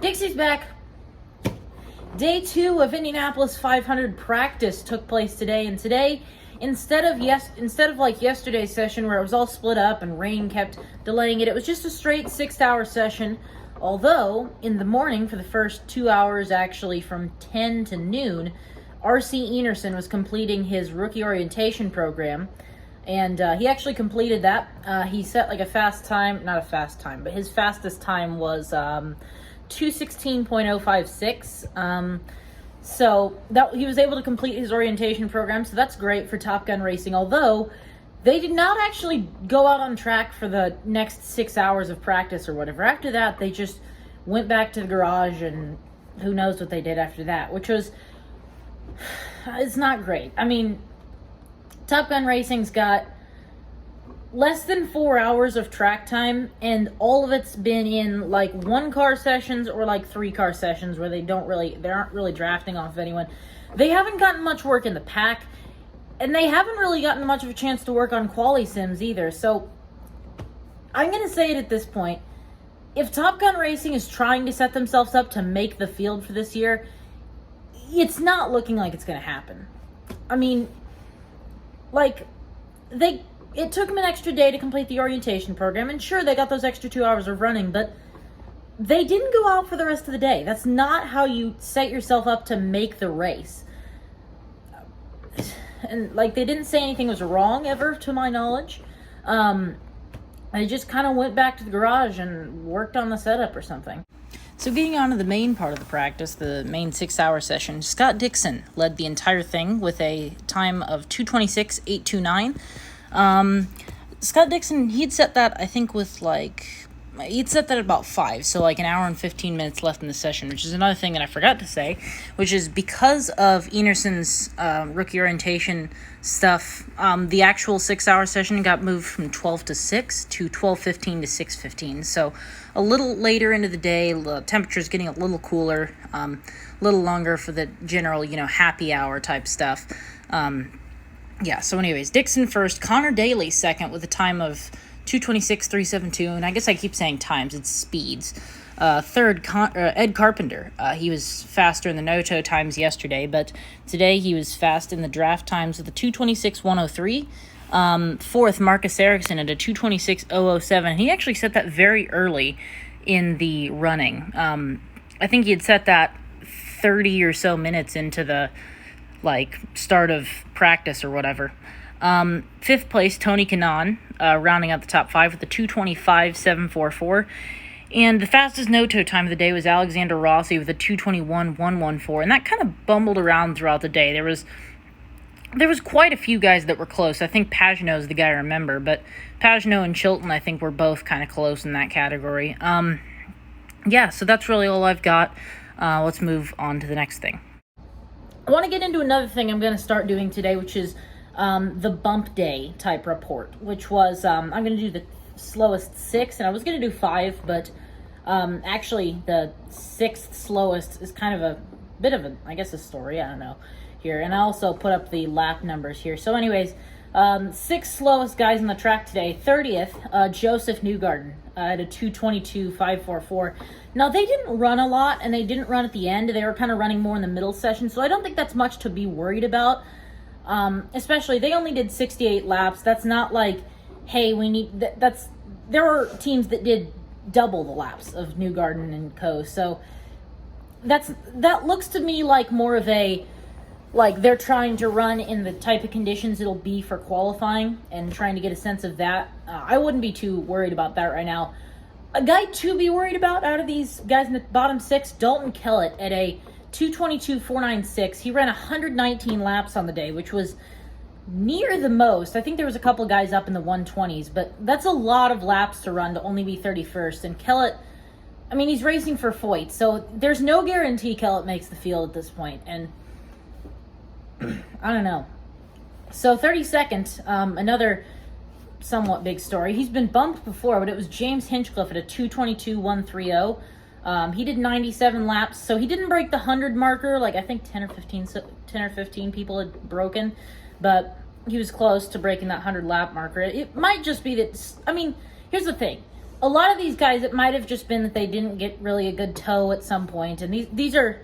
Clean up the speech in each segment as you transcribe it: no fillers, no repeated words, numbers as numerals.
Dixie's back. Day 2 of Indianapolis 500 practice took place today, and today, instead of like yesterday's session where it was all split up and rain kept delaying it, it was just a straight 6-hour session. Although in the morning, for the first 2 hours, actually from 10 to noon, R.C. Enerson was completing his rookie orientation program, and he actually completed that. He set like a fast time, not a fast time, but his fastest time was 2:16.056. So that he was able to complete his orientation program, so that's great for Top Gun Racing. Although they did not actually go out on track for the next 6 hours of practice or whatever. After that, they just went back to the garage, and who knows what they did after that, which was, it's not great. I mean, Top Gun Racing's got less than 4 hours of track time, and all of it's been in like 1-car sessions or like 3-car sessions where they aren't really drafting off of anyone. They haven't gotten much work in the pack, and they haven't really gotten much of a chance to work on quali sims either. So I'm going to say it at this point. If Top Gun Racing is trying to set themselves up to make the field for this year, it's not looking like it's going to happen. I mean, like, it took them an extra day to complete the orientation program, and sure, they got those extra 2 hours of running, but they didn't go out for the rest of the day. That's not how you set yourself up to make the race. And, like, they didn't say anything was wrong ever, to my knowledge. They just kind of went back to the garage and worked on the setup or something. So getting on to the main part of the practice, the main 6-hour session, Scott Dixon led the entire thing with a time of 2:26.829. Scott Dixon, he'd set that, I think, he'd set that at about 5, so like an hour and 15 minutes left in the session, which is another thing that I forgot to say, which is because of Enerson's rookie orientation stuff, the actual 6-hour session got moved from 12 to 6 to 12:15 to 6:15, so a little later into the day, the temperature's getting a little cooler, a little longer for the general, happy hour type stuff. Yeah, so anyways, Dixon first, Connor Daly second with a time of 2:26.372, and I guess I keep saying times, it's speeds. Third, Ed Carpenter. He was faster in the no-toe times yesterday, but today he was fast in the draft times with a 2:26.103. Fourth, Marcus Erickson at a 2:26.007. He actually set that very early in the running. I think he had set that 30 or so minutes into the start of practice or whatever. Fifth place, Tony Kanaan, rounding out the top 5 with a 2:25.744. And the fastest no-toe time of the day was Alexander Rossi with a 2:21.114. And that kind of bumbled around throughout the day. There was quite a few guys that were close. I think Pagenaud is the guy I remember, but Pagenaud and Chilton, I think, were both kind of close in that category. Yeah, so that's really all I've got. Let's move on to the next thing. I want to get into another thing I'm going to start doing today, which is the bump day type report, which was, I'm going to do the slowest 6, and I was going to do 5, but actually the 6th slowest is kind of a bit of a, I guess, a story, I don't know, here. And I also put up the lap numbers here. So anyways, 6 slowest guys on the track today. 30th, Joseph Newgarden at a 2:22.544. Now, they didn't run a lot, and they didn't run at the end. They were kind of running more in the middle session, so I don't think that's much to be worried about. Especially, they only did 68 laps. That's not like, hey, we need... There were teams that did double the laps of Newgarden and co. So that looks to me like more of a... Like, they're trying to run in the type of conditions it'll be for qualifying and trying to get a sense of that. I wouldn't be too worried about that right now. A guy to be worried about out of these guys in the bottom 6, Dalton Kellet at a 2:22.496. He ran 119 laps on the day, which was near the most. I think there was a couple guys up in the 120s, but that's a lot of laps to run to only be 31st. And Kellet, I mean, he's racing for Foyt, so there's no guarantee Kellet makes the field at this point. And I don't know. So 32nd, another somewhat big story. He's been bumped before, but it was James Hinchcliffe at a 2:22.130. He did 97 laps, so he didn't break the 100 marker. Like, I think 10 or 15 people had broken, but he was close to breaking that 100 lap marker. It might just be that, I mean, here's the thing. a lot of these guys, it might have just been that they didn't get really a good toe at some point, and these are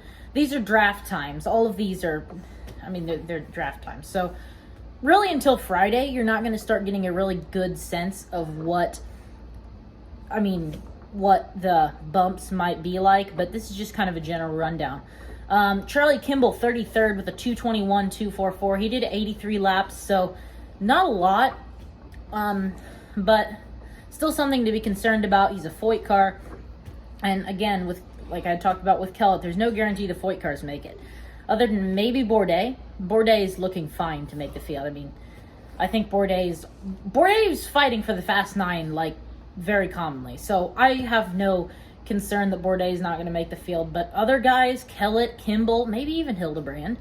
draft times. All of these are, I mean, they're draft times. So really until Friday, you're not going to start getting a really good sense of what the bumps might be like, but this is just kind of a general rundown. Charlie Kimball, 33rd with a 2:21.244. He did 83 laps, so not a lot, but still something to be concerned about. He's a Foyt car, and again, with like I talked about with Kellet, there's no guarantee the Foyt cars make it. Other than maybe Bourdais. Bourdais is looking fine to make the field. I mean, I think Bourdais is fighting for the Fast 9, like, very commonly. So I have no concern that Bourdais is not going to make the field. But other guys, Kellet, Kimball, maybe even Hildebrand,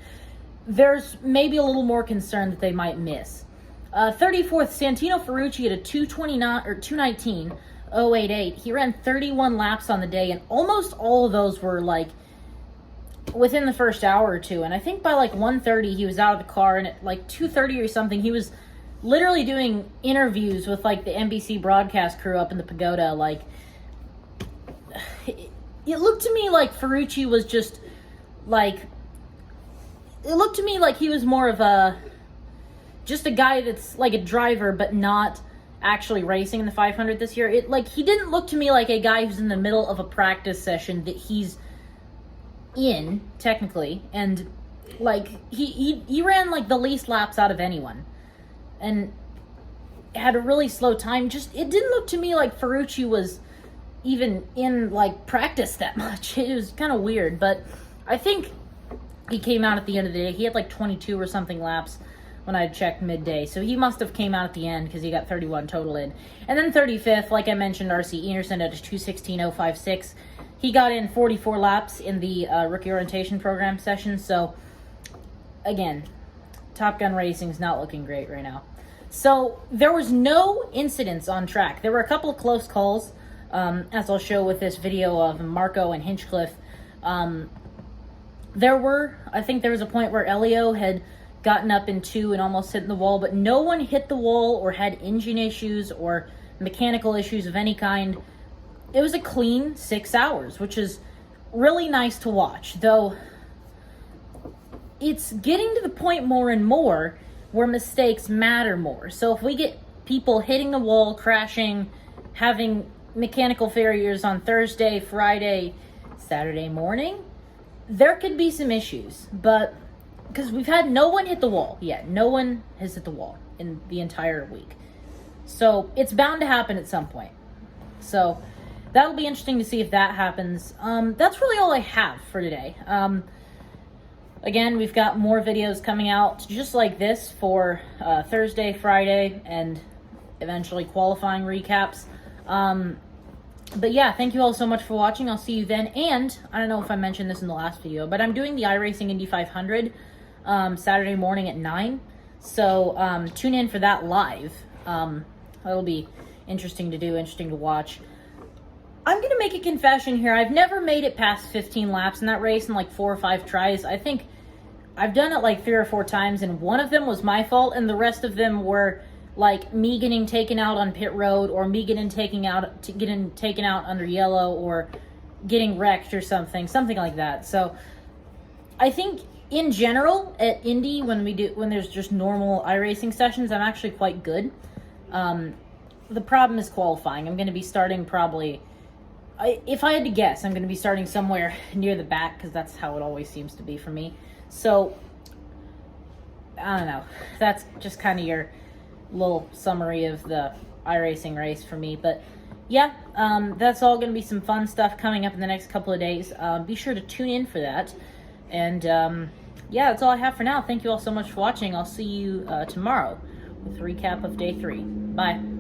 there's maybe a little more concern that they might miss. 34th, Santino Farrucci at a 2:29 or 2:19.088. He ran 31 laps on the day, and almost all of those were, like, within the first hour or two. And I think by like 1:30 he was out of the car, and at like 2:30 or something he was literally doing interviews with like the NBC broadcast crew up in the pagoda. Like, it looked to me like Farrucci was just like, it looked to me like he was more of just a guy that's like a driver but not actually racing in the 500 this year. He didn't look to me like a guy who's in the middle of a practice session that he's in technically, and like he ran like the least laps out of anyone and had a really slow time. Just, it didn't look to me like Farrucci was even in like practice that much. It was kind of weird, but I think he came out at the end of the day. He had like 22 or something laps when I checked midday, so he must have came out at the end because he got 31 total in. And then 35th, like I mentioned, RC Enerson at a 2:16.056. He got in 44 laps in the rookie orientation program session. So, again, Top Gun Racing's not looking great right now. So, there was no incidents on track. There were a couple of close calls, as I'll show with this video of Marco and Hinchcliffe. I think there was a point where Elio had gotten up in two and almost hit the wall, but no one hit the wall or had engine issues or mechanical issues of any kind. It was a clean 6 hours, which is really nice to watch, though it's getting to the point more and more where mistakes matter more. So if we get people hitting the wall, crashing, having mechanical failures on Thursday, Friday, Saturday morning, there could be some issues. But because we've had no one hit the wall yet. No one has hit the wall in the entire week. So it's bound to happen at some point. So that'll be interesting to see if that happens. That's really all I have for today. Again, we've got more videos coming out just like this for Thursday, Friday, and eventually qualifying recaps. But yeah, thank you all so much for watching. I'll see you then. And I don't know if I mentioned this in the last video, but I'm doing the iRacing Indy 500 Saturday morning at 9. So tune in for that live. That'll be interesting to do, interesting to watch. I'm going to make a confession here. I've never made it past 15 laps in that race in like 4 or 5 tries. I think I've done it like 3 or 4 times, and one of them was my fault, and the rest of them were like me getting taken out on pit road, or me getting taken out under yellow, or getting wrecked or something like that. So I think in general at Indy, when there's just normal iRacing sessions, I'm actually quite good. The problem is qualifying. I'm going to be starting probably, if I had to guess, I'm going to be starting somewhere near the back, because that's how it always seems to be for me. So I don't know. That's just kind of your little summary of the iRacing race for me. But yeah, that's all going to be some fun stuff coming up in the next couple of days. Be sure to tune in for that. And yeah, that's all I have for now. Thank you all so much for watching. I'll see you tomorrow with a recap of day 3. Bye.